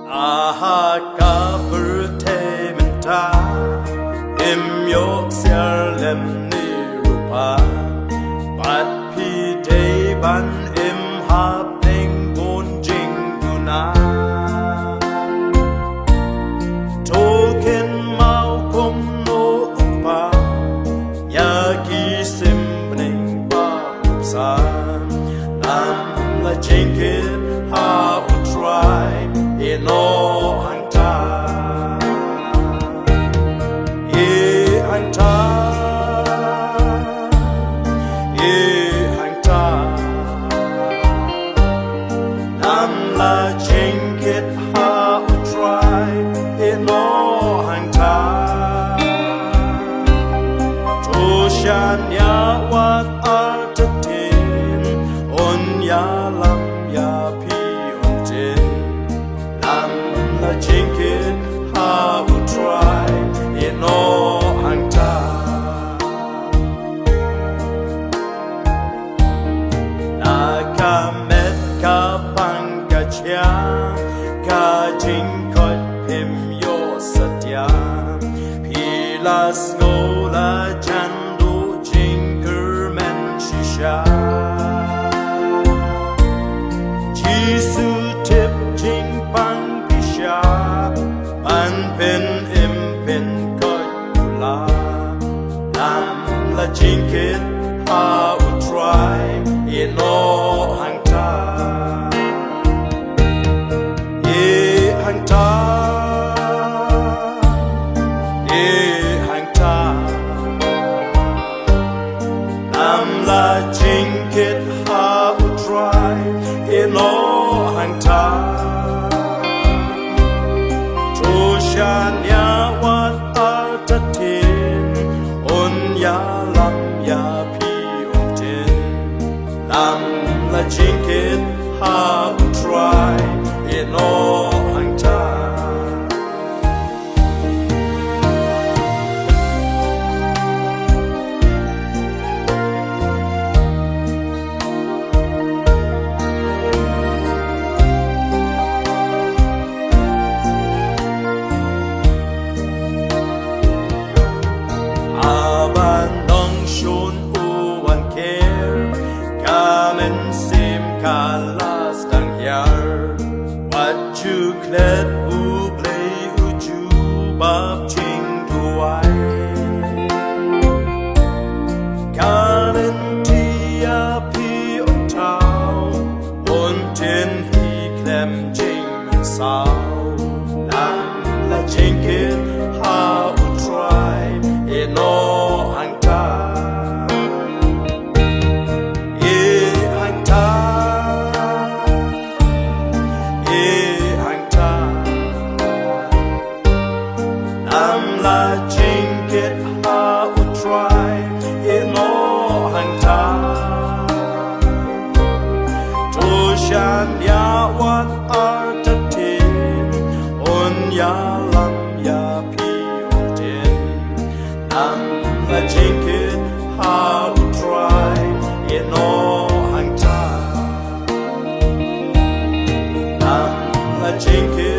Aha bertementa im yok serlem nirupa Bat pi day ban im hap neng bon jing guna Token mau kum no upa Yagi sim neng pa upsa Nam la jinkin ha utrai no hang ta ye hang ta ye hang ta nam la ching kit ha try no hang ta to shan ya wat artin on ya lam ya pi on tin la jinkin ha will try in all hang ta na ka met ka pang ka chia ka jing kot him yo satya pilas ngola chandu jinker men shisha jisu tip jing pang An pen im pen koi la Nam la jinkin ha will try in all hang ta Ye hang ta Ye hang ta Nam la jinkin ha will try in all hang ta Shan ya wat artatin on ya lam ya pi on tin Lam la jinkin ha try in all hang ta Kalas dang yar Wat you klet u play u ju bab ching duai Kanen tia pi on tao On tin hi klem jing men sao Nam la jinkin ha u try in all hang ta La jinkin ha will try in all hang ta To shan ya wat artatin on ya lam ya pi on tin Nam la jinkin ha will try in all hang ta Nam la jinkin